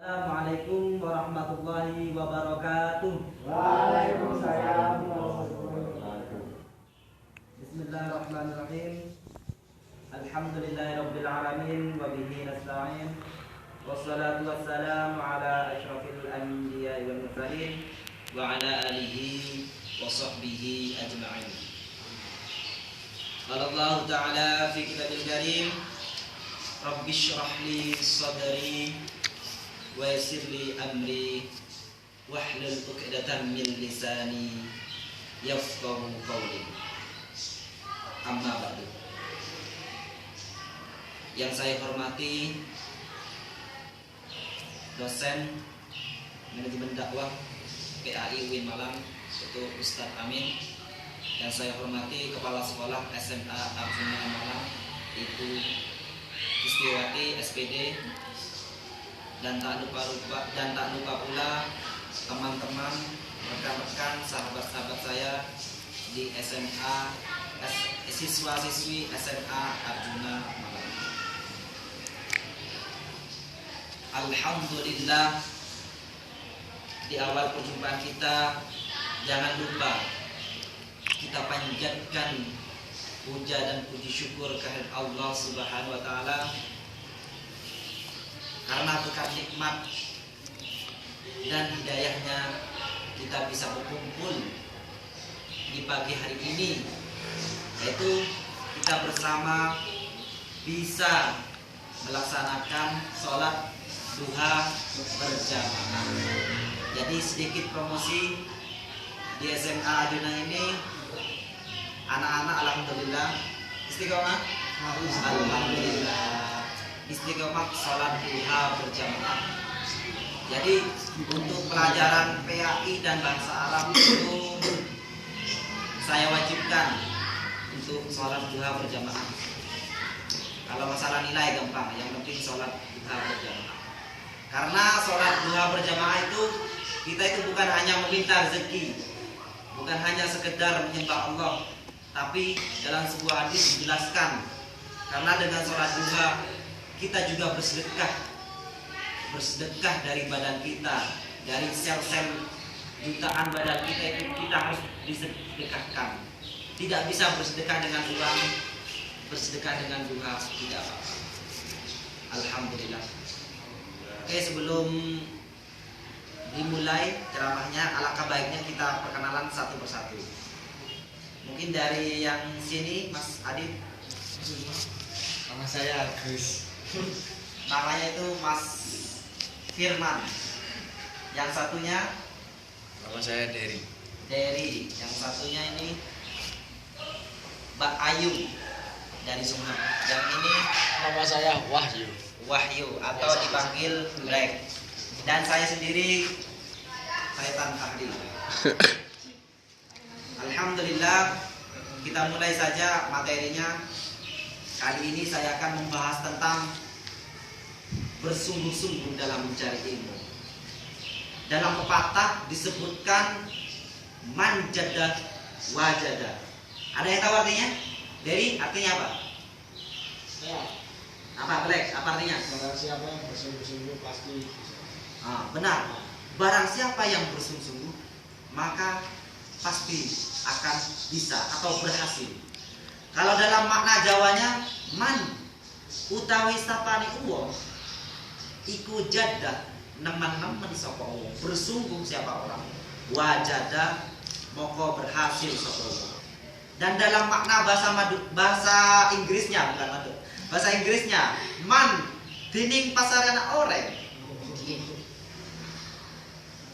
Assalamualaikum warahmatullahi wabarakatuh. Waalaikumsalam warahmatullahi wabarakatuh. Bismillahirrahmanirrahim. Alhamdulillahirabbil alamin wa bihi nasta'in. Wassalatu wassalamu ala asyrafil anbiya'i wal mursalin wa ala alihi wa sahbihi ajma'in. Qala Allah Ta'ala fi kitabil karim, Rabbi shrah li sadri wa yassir li amri wahlul 'uqdatam min lisani yafqahu qawli. Amma ba'du. Yang saya hormati dosen manajemen dakwah PAI UIN Malang, itu Ustadz Amin. Yang saya hormati kepala sekolah SMA Arjuna Malang, Ibu Istiwati SPD. Dan tak lupa pula teman-teman, rekan-rekan, sahabat-sahabat saya di SMA, siswa-siswi SMA Arjuna Malang. Alhamdulillah, di awal perjumpaan kita jangan lupa kita panjatkan puja dan puji syukur kehadirat Allah Subhanahu wa taala, karena berkat nikmat dan hidayahnya kita bisa berkumpul di pagi hari ini, yaitu kita bersama bisa melaksanakan sholat duha berjamaah. Jadi sedikit promosi di SMA Arjuna ini, anak-anak alhamdulillah istiqomah, alhamdulillah istiqomah sholat duha berjamaah. Jadi untuk pelajaran PAI dan bahasa Arab itu saya wajibkan untuk sholat duha berjamaah. Kalau masalah nilai gampang, yang penting sholat duha berjamaah. Karena sholat duha berjamaah itu kita itu bukan hanya meminta rezeki, bukan hanya sekedar menyembah Allah, tapi dalam sebuah hadis dijelaskan, karena dengan sholat duha kita juga bersedekah dari badan kita, dari sel-sel jutaan badan kita itu kita harus disedekahkan. Tidak bisa bersedekah dengan uang, bersedekah dengan duha tidak apa-apa. Alhamdulillah. Oke, sebelum dimulai ceramahnya, alangkah baiknya kita perkenalan satu persatu. Mungkin dari yang sini, Mas Adit. Nama saya Agus. Namanya itu Mas Firman. Yang satunya Nama saya Dery. Dery. Yang satunya ini Mbak Ayu dari Sumeneb. Yang ini Nama saya Wahyu. Wahyu atau dipanggil Black. Dan saya sendiri Faitan Fahri. Alhamdulillah, kita mulai saja materinya. Kali ini saya akan membahas tentang bersungguh-sungguh dalam mencari ilmu. Dalam pepatah disebutkan manjadah wajadah. Ada yang tahu artinya? Dari artinya apa? Ya. Apa Black? Apa artinya? Barang siapa yang bersungguh-sungguh pasti bisa. Benar. Barang siapa yang bersungguh-sungguh maka pasti akan bisa atau berhasil. Kalau dalam makna Jawanya, man utawi sapane uwong iku jadah nemen-nemen sapa wong. Bersungguh siapa orang, wajada moko berhasil sapa wong. Dan dalam makna bahasa Inggrisnya, bukan madu. Bahasa Inggrisnya, man dining pasarana oreng.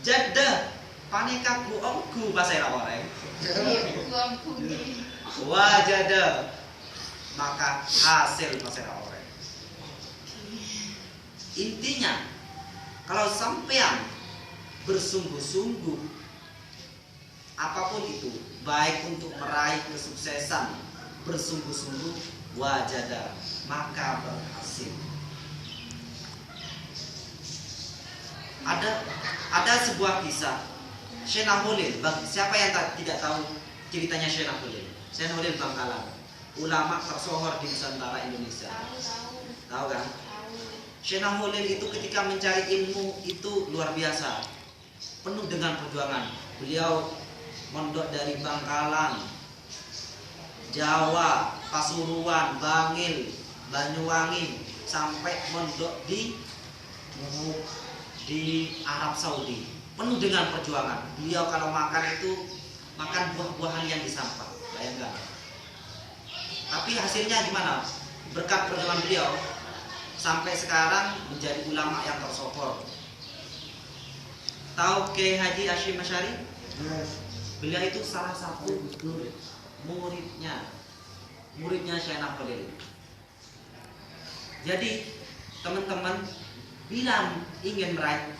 Jadah paneka ku omku pasara oreng. Wajada maka hasil pasara oreng. Intinya, kalau sampean bersungguh-sungguh apapun itu, baik untuk meraih kesuksesan, bersungguh-sungguh wajada maka berhasil. Ada sebuah kisah Syekh Holil. Siapa yang tidak tahu ceritanya Syekh Holil? Syekh Holil Bangkalan, ulama tersohor di Nusantara Indonesia. Tahu kan? Syekh Holil itu ketika mencari ilmu itu luar biasa, penuh dengan perjuangan. Beliau mondok dari Bangkalan, Jawa, Pasuruan, Bangil, Banyuwangi, sampai mondok di Arab Saudi, penuh dengan perjuangan. Beliau kalau makan itu makan buah-buahan yang disampah, bayangkan. Tapi hasilnya gimana? Berkat perjuangan beliau sampai sekarang menjadi ulama yang tersohor. Tahu Kiai Haji Hashim Asy'ari? Beliau itu salah satu muridnya Syekh Holil. Jadi teman-teman, bila ingin meraih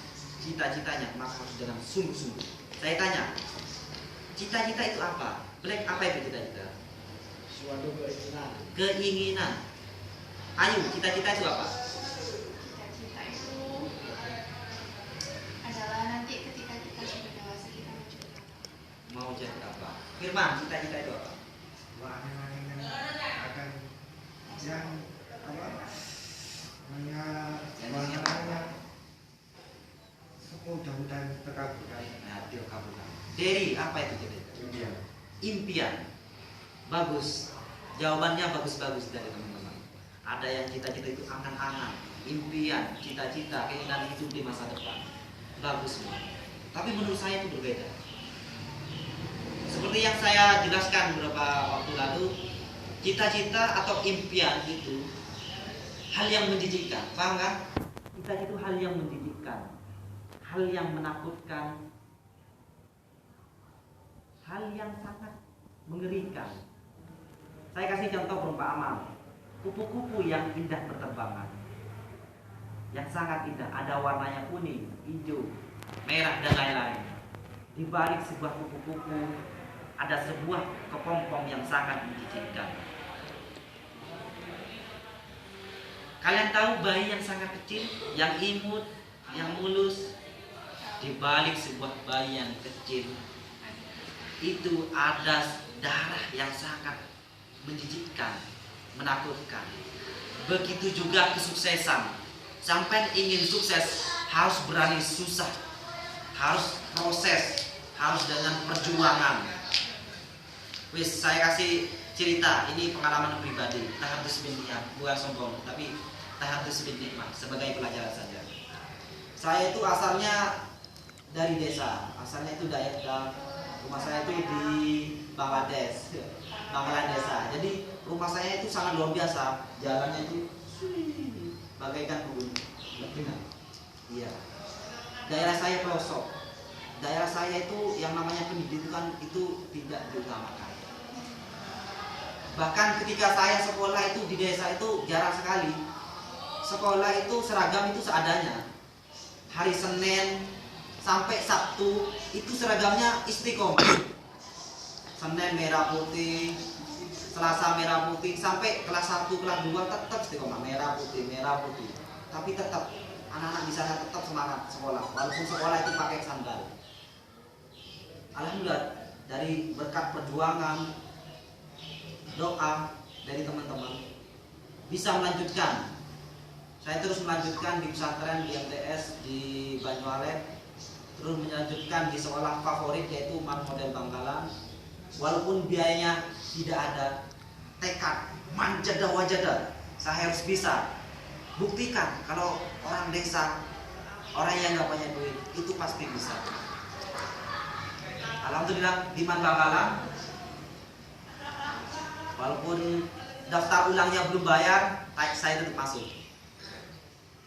cita-citanya maka harus dengan sungguh-sungguh. Saya tanya, cita-cita itu apa? Black, apa itu cita-cita? Suatu keinginan. Keinginan. Ayo, cita-cita itu apa? Cita-cita itu adalah nanti ketika kita sudah dewasa kita Mau jadi apa? Firman, cita-cita itu apa? akan yang mudah-mudahan terkabulkan. Nah, kabulkan. Dari apa itu cita-cita? Impian. Bagus. Jawabannya bagus-bagus dari teman-teman. Ada yang cita-cita itu angan-angan, impian, cita-cita, keinginan hidup di masa depan. Bagus semua. Tapi menurut saya itu berbeda. Seperti yang saya jelaskan beberapa waktu lalu, cita-cita atau impian itu hal yang menjijikkan, paham kan? Cita-cita itu hal yang menjijikkan, hal yang menakutkan, hal yang sangat mengerikan. Saya kasih contoh perumpamaan, kupu-kupu yang indah berterbangan, yang sangat indah, ada warnanya kuning, hijau, merah dan lain-lain. Di balik sebuah kupu-kupu ada sebuah kepompong yang sangat menjijikkan. Kalian tahu bayi yang sangat kecil, yang imut, yang mulus, di balik sebuah bayi yang kecil itu ada darah yang sangat menjijikkan, menakutkan. Begitu juga kesuksesan. Sampai ingin sukses harus berani susah, harus proses, harus dengan perjuangan. Wis, saya kasih cerita, ini pengalaman pribadi. Tahadus bin ni'mah, bukan sombong, tapi tahadus bin ni'mah sebagai pelajaran saja. Saya itu asalnya dari desa, asalnya itu daerah, rumah saya itu di Bangladesh, Bangkalan desa. Jadi rumah saya itu sangat luar biasa, jalannya itu bagaikan kebun. Iya. Daerah saya pelosok. Daerah saya itu yang namanya pendidikan itu tidak diutamakan. Bahkan ketika saya sekolah itu di desa itu jarang sekali. Sekolah itu seragam itu seadanya. Hari Senin sampai Sabtu itu seragamnya istiqomah. Senin merah putih, Selasa merah putih, sampai kelas 1, kelas 2 tetap istiqomah merah putih, merah putih. Tapi tetap anak-anak di sana tetap semangat sekolah, walaupun sekolah itu pakai sandal. Alhamdulillah, dari berkat perjuangan, doa dari teman-teman bisa melanjutkan. Saya terus melanjutkan di pesantren, di MTS, di Banyualet, terus melanjutkan di sekolah favorit yaitu Model Bangkalan. Walaupun biayanya tidak ada, tekad, manjada wajada, saya harus bisa buktikan kalau orang desa, orang yang nggak punya duit itu pasti bisa. Alhamdulillah di Bangkalan, walaupun daftar ulangnya belum bayar, saya tetap masuk.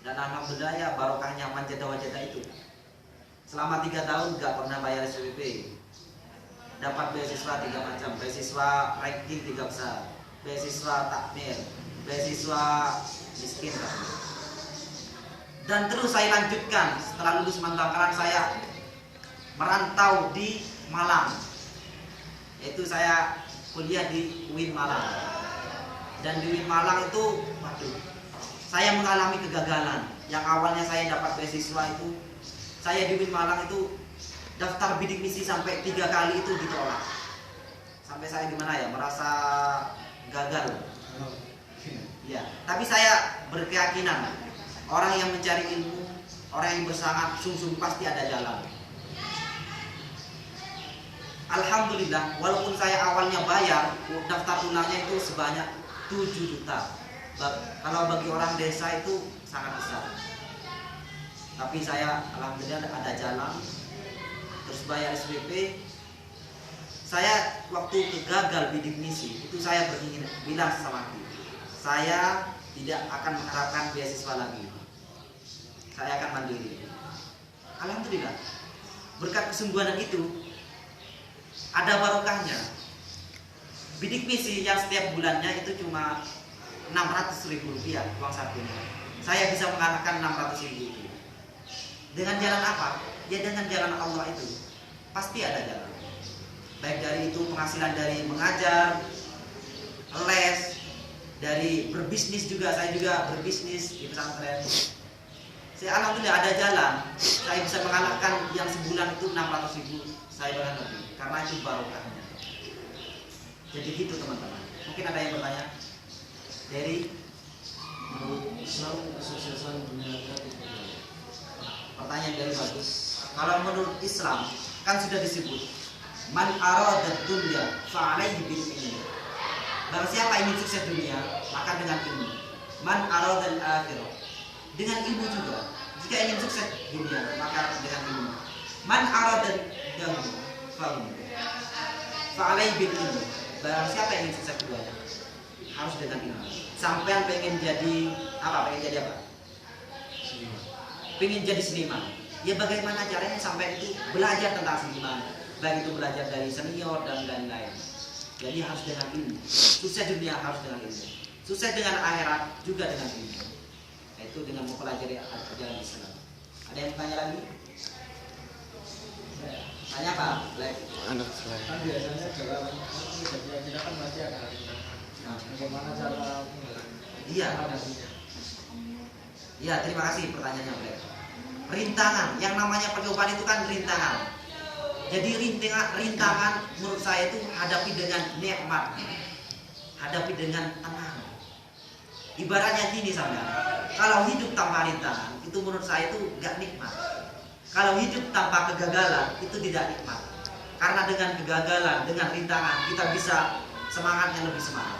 Dan alhamdulillah ya barokahnya manjada wajada itu. Selama 3 tahun nggak pernah bayar SPP. Dapat beasiswa 3 macam, beasiswa ranking 3 besar, beasiswa takmir, beasiswa miskin. Dan terus saya lanjutkan, setelah lulus Bangkalan saya merantau di Malang, yaitu saya kuliah di UIN Malang. Dan di UIN Malang itu, waduh, saya mengalami kegagalan. Yang awalnya saya dapat beasiswa itu, saya di UIN Malang itu daftar bidik misi sampai 3 kali itu ditolak. Sampai saya gimana ya, merasa gagal. Ya, tapi saya berkeyakinan orang yang mencari ilmu, orang yang bersangat sungguh pasti ada jalan. Alhamdulillah, walaupun saya awalnya bayar, daftar tunanya itu sebanyak 7 juta. Kalau bagi orang desa itu sangat besar. Tapi saya alhamdulillah ada jalan, terus bayar SPP. Saya waktu gagal bidik misi itu saya bilang sama Ki, saya tidak akan mengharapkan beasiswa lagi. Saya akan mandiri. Alhamdulillah, berkat kesungguhan itu ada barokahnya. Bidik misi yang setiap bulannya itu cuma 600.000 rupiah uang sakunya. Saya bisa mengalahkan 600.000 itu. Dengan jalan apa? Ya dengan jalan Allah itu. Pasti ada jalan. Baik dari itu penghasilan dari mengajar, les, dari berbisnis juga. Saya juga berbisnis di pesantren. Saya alhamdulillah ada jalan. Saya bisa mengalahkan yang sebulan itu 600.000. Saya bahkan lebih. Karena itu barokahnya. Jadi gitu teman-teman. Mungkin ada yang bertanya? Dari Menurut Islam kesuksesan dunia akhirat itu apa? pertanyaan dari bagus. Kalau menurut Islam kan sudah disebut man arada dunya fa alaihi bil ilmi. Barang siapa ingin sukses dunia, maka dengan ilmu. Man arada al akhirah, dengan ilmu juga. Jika ingin sukses dunia, maka dengan ilmu. Man arada dunya fa alaihi bil ilmi. Barang siapa yang ingin sukses dunia, harus dengan ilmu. Sampai pengen jadi apa? Pengen jadi apa? Pengen jadi seniman. Ya bagaimana caranya sampai itu belajar tentang seniman. Baik itu belajar dari senior dan lain-lain. Jadi harus dengan ilmu. Sukses dunia harus dengan ilmu. Sukses dengan akhirat juga dengan ilmu. Itu dengan mempelajari ajaran Islam. Ada yang tanya lagi? Tanya apa? Kan biasanya dalam kerja kita kan masih ada bagaimana cara Iya. Iya, terima kasih pertanyaannya, Black. Rintangan, yang namanya percobaan itu kan rintangan. Jadi rintangan menurut saya itu hadapi dengan nikmat, hadapi dengan tenang. Ibaratnya gini saudara, kalau hidup tanpa rintangan itu menurut saya itu gak nikmat. Kalau hidup tanpa kegagalan itu tidak nikmat. Karena dengan kegagalan, dengan rintangan kita bisa semangatnya lebih semangat.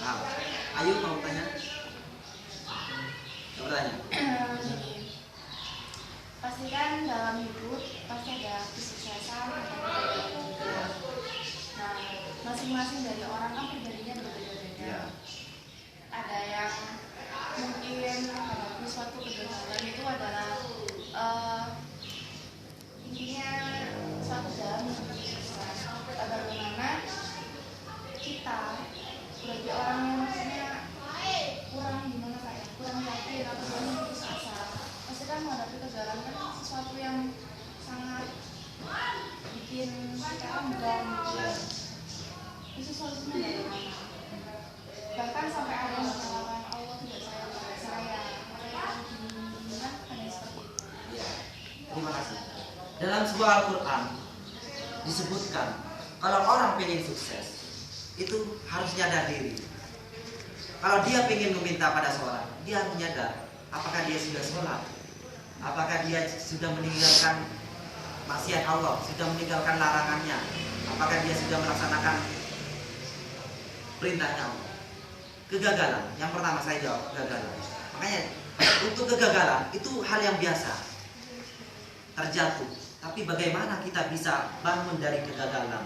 Nah, ayo mau tanya? Bertanya. Gini, pasti kan dalam hidup pasti ada kesuksesan, ada kegagalan juga. Nah, masing-masing dari orang kan pribadinya berbeda-beda. Ya. Ada yang mungkin menghadapi suatu kegagalan itu adalah intinya suatu jalan menuju sukses. Bagaimana kita sebagai orang yang maksudnya kurang gimana kayak kurang yakin atau kurang putus asa, pasti kan menghadapi kegagalan kan sesuatu yang sangat bikin kita down gitu. Itu solusinya dari mana? Bahkan sampai ada yang mengatakan Allah tidak sayang pada saya, makanya gini-gini kan ada seperti itu. Ya. Terima kasih. Dalam sebuah Al-Quran disebutkan kalau orang pengen sukses itu harus nyadar diri. Kalau dia ingin meminta pada seorang, dia harus nyadar apakah dia sudah sholat, apakah dia sudah meninggalkan maksiat Allah, sudah meninggalkan larangannya, apakah dia sudah melaksanakan perintahnya Allah. Kegagalan, yang pertama saya jawab kegagalan. Makanya untuk kegagalan itu hal yang biasa, terjatuh. Tapi bagaimana kita bisa bangun dari kegagalan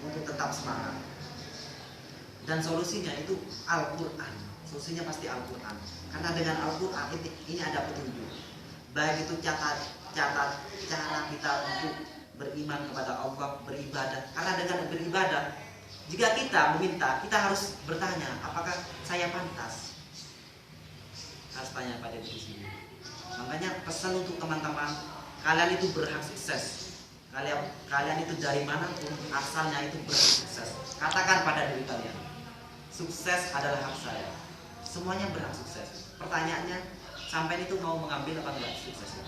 untuk tetap semangat? Dan solusinya itu Al-Quran. Solusinya pasti Al-Quran. Karena dengan Al-Quran ini ada petunjuk. Baik itu catat cara kita untuk beriman kepada Allah, beribadah. Karena dengan beribadah, jika kita meminta, kita harus bertanya, apakah saya pantas? Harus tanya pada diri sendiri. Makanya pesan untuk teman-teman, kalian itu berhak sukses. Kalian itu dari manapun asalnya itu berhak sukses. Katakan pada diri kalian, sukses adalah hak saya. Semuanya berhak sukses. Pertanyaannya, sampai itu mau mengambil apa enggak sukses?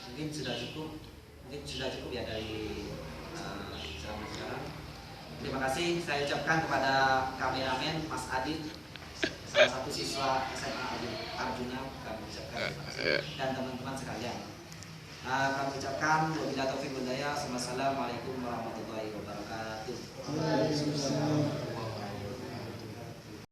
Mungkin sudah cukup ya dari ceramah sekarang. Terima kasih saya ucapkan kepada kameramen Mas Adit, salah satu siswa SMA Arjuna, kami ucapkan terima kasih, dan teman-teman sekalian. Kami ucapkan wabillahi taufiq wal hidayah. Wassalamualaikum warahmatullahi wabarakatuh. Waalaikumsalam.